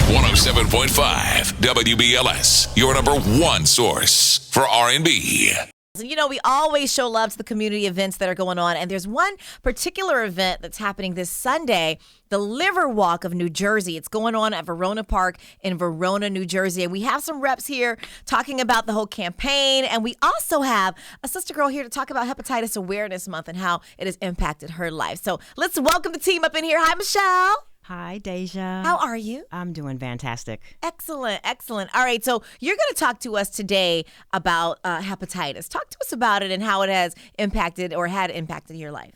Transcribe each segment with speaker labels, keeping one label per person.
Speaker 1: 107.5 WBLS, your number one source for R&B.
Speaker 2: You know, we always show love to the community events that are going on, and there's one particular event that's happening this Sunday, the Liver Walk of New Jersey. It's going on at Verona Park in Verona, New Jersey, and we have some reps here talking about the whole campaign, and we also have a sister girl here to talk about Hepatitis Awareness Month and how it has impacted her life. So let's welcome the team up in here. Hi, Michelle.
Speaker 3: Hi, Deja.
Speaker 2: How are you?
Speaker 3: I'm doing fantastic.
Speaker 2: Excellent, excellent. All right, so you're going to talk to us today about hepatitis. Talk to us about it and how it has impacted or had impacted your life.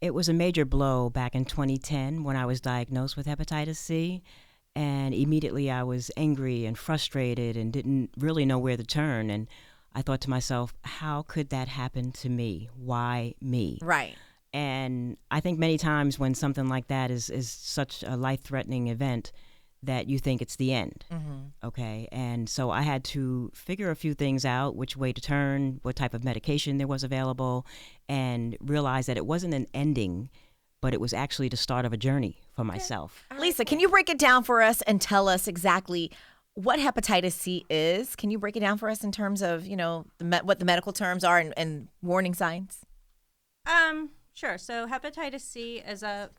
Speaker 3: It was a major blow back in 2010 when I was diagnosed with hepatitis C, and immediately I was angry and frustrated and didn't really know where to turn. And I thought to myself, how could that happen to me? Why me?
Speaker 2: Right.
Speaker 3: And I think many times when something like that is such a life-threatening event that you think it's the end, okay? And so I had to figure a few things out, which way to turn, what type of medication there was available, and realize that it wasn't an ending, but it was actually the start of a journey for myself.
Speaker 2: Lisa, can you break it down for us and tell us exactly what hepatitis C is? Can you break it down for us in terms of, you know, what the medical terms are and warning signs?
Speaker 4: Sure. So hepatitis C is a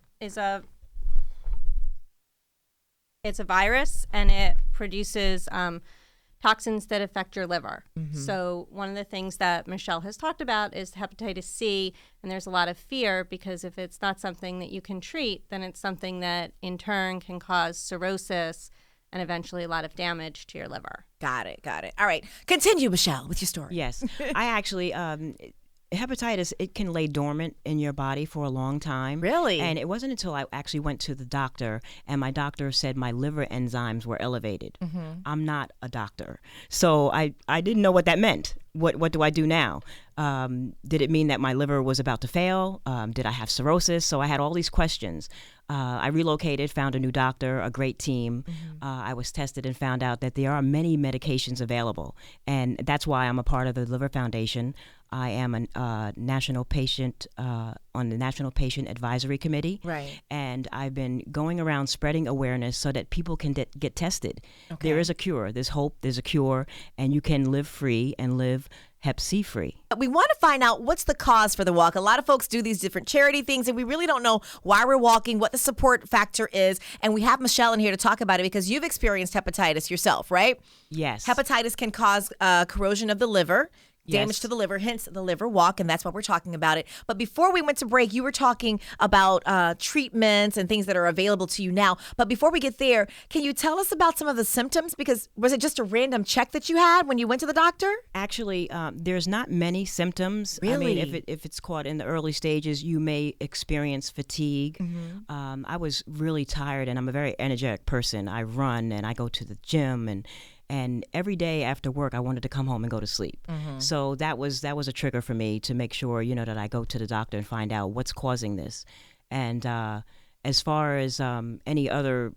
Speaker 4: virus, and it produces toxins that affect your liver. So one of the things that Michelle has talked about is hepatitis C, and there's a lot of fear because if it's not something that you can treat, then it's something that in turn can cause cirrhosis and eventually a lot of damage to your liver.
Speaker 2: Got it. All right. Continue, Michelle, with your story.
Speaker 3: Yes. I actually... hepatitis, it can lay dormant in your body for a long time.
Speaker 2: Really?
Speaker 3: And it wasn't until I actually went to the doctor and my doctor said my liver enzymes were elevated. I'm not a doctor. So I didn't know what that meant. What do I do now? Did it mean that my liver was about to fail? Did I have cirrhosis? So I had all these questions. I relocated, found a new doctor, a great team. I was tested and found out that there are many medications available. And that's why I'm a part of the Liver Foundation. I am a national patient on the National Patient Advisory Committee.
Speaker 2: Right.
Speaker 3: And I've been going around spreading awareness so that people can get tested. Okay. There is a cure. There's hope. There's a cure. And you can live free and live Hep C free.
Speaker 2: We want to find out what's the cause for the walk. A lot of folks do these different charity things, and we really don't know why we're walking, what the support factor is. And we have Michelle in here to talk about it because you've experienced hepatitis yourself, right?
Speaker 3: Yes.
Speaker 2: Hepatitis can cause corrosion of the liver. Damage
Speaker 3: Yes.
Speaker 2: to the liver, hence the liver walk, and that's why we're talking about it. But before we went to break, you were talking about treatments and things that are available to you now. But before we get there, can you tell us about some of the symptoms? Because was it just a random check that you had when you went to the doctor?
Speaker 3: Actually, there's not many symptoms.
Speaker 2: Really?
Speaker 3: I mean, if it's caught in the early stages, you may experience fatigue. I was really tired, and I'm a very energetic person. I run, and I go to the gym, and every day after work, I wanted to come home and go to sleep. So that was a trigger for me to make sure, you know, that I go to the doctor and find out what's causing this. And as far as any other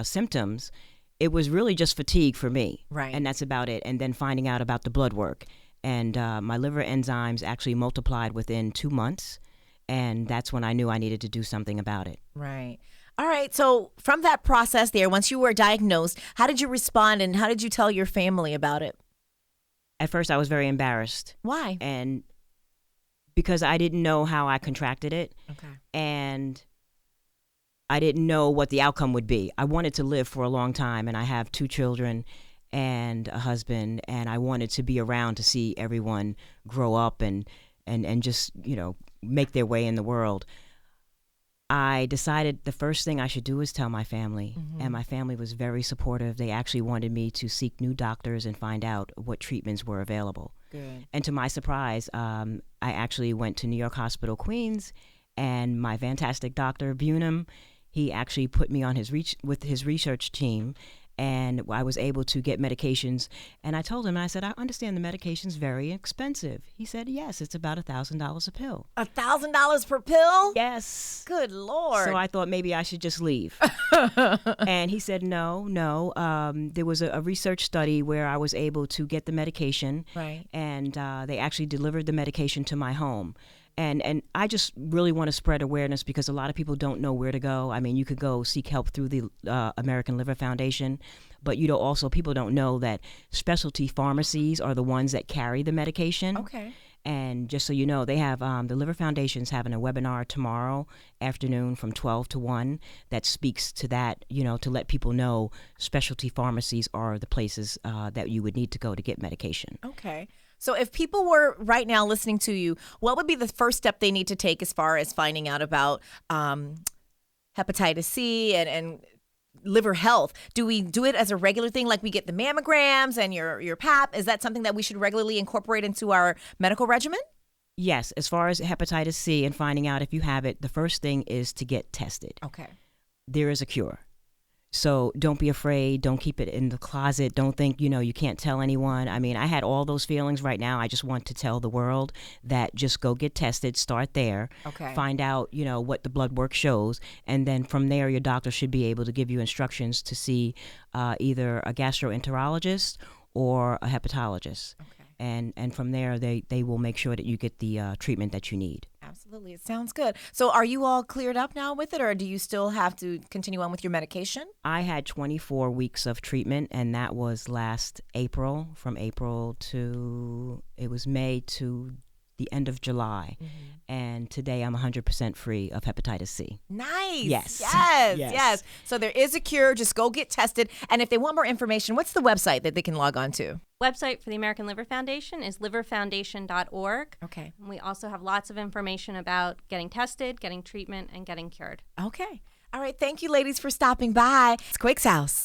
Speaker 3: symptoms, it was really just fatigue for me.
Speaker 2: Right.
Speaker 3: And that's about it. And then finding out about the blood work. And my liver enzymes actually multiplied within 2 months. And that's when I knew I needed to do something about it.
Speaker 2: Right. All right. So from that process there, once you were diagnosed, how did you respond and how did you tell your family about it?
Speaker 3: At first, I was very embarrassed.
Speaker 2: Why?
Speaker 3: And because I didn't know how I contracted it.
Speaker 2: Okay.
Speaker 3: And I didn't know what the outcome would be. I wanted to live for a long time, and I have 2 children and a husband, and I wanted to be around to see everyone grow up and just, you know, make their way in the world. I decided the first thing I should do is tell my family, and my family was very supportive. They actually wanted me to seek new doctors and find out what treatments were available.
Speaker 2: Good.
Speaker 3: And to my surprise, I actually went to New York Hospital, Queens, and my fantastic doctor, Bunham, he actually put me on with his research team, and I was able to get medications. And I told him, I said, I understand the medication's very expensive. He said, yes, it's about $1,000 a pill.
Speaker 2: $1,000 per pill?
Speaker 3: Yes.
Speaker 2: Good Lord.
Speaker 3: So I thought maybe I should just leave. And he said, no. There was a research study where I was able to get the medication.
Speaker 2: Right.
Speaker 3: And they actually delivered the medication to my home. And I just really want to spread awareness because a lot of people don't know where to go. I mean, you could go seek help through the American Liver Foundation, but also people don't know that specialty pharmacies are the ones that carry the medication.
Speaker 2: Okay.
Speaker 3: And just so you know, they have the Liver Foundation's having a webinar tomorrow afternoon from 12 to 1 that speaks to that, to let people know specialty pharmacies are the places that you would need to go to get medication.
Speaker 2: Okay. So if people were right now listening to you, what would be the first step they need to take as far as finding out about hepatitis C and liver health? Do we do it as a regular thing, like we get the mammograms and your pap? Is that something that we should regularly incorporate into our medical regimen?
Speaker 3: Yes, as far as hepatitis C and finding out if you have it, the first thing is to get tested.
Speaker 2: Okay.
Speaker 3: There is a cure. So don't be afraid. Don't keep it in the closet. Don't think, you can't tell anyone. I mean, I had all those feelings right now. I just want to tell the world that just go get tested, start there,
Speaker 2: Okay.
Speaker 3: find out, what the blood work shows. And then from there, your doctor should be able to give you instructions to see either a gastroenterologist or a hepatologist.
Speaker 2: Okay.
Speaker 3: And from there, they will make sure that you get the treatment that you need.
Speaker 2: Absolutely. It sounds good. So are you all cleared up now with it, or do you still have to continue on with your medication?
Speaker 3: I had 24 weeks of treatment, and that was last April, from April to, it was May to the end of July. Mm-hmm. And today I'm 100% free of hepatitis C.
Speaker 2: Nice.
Speaker 3: Yes.
Speaker 2: Yes. So there is a cure. Just go get tested. And if they want more information, what's the website that they can log on to?
Speaker 4: Website for the American Liver Foundation is liverfoundation.org.
Speaker 2: Okay.
Speaker 4: And we also have lots of information about getting tested, getting treatment, and getting cured.
Speaker 2: Okay. All right. Thank you, ladies, for stopping by. It's Quake's House.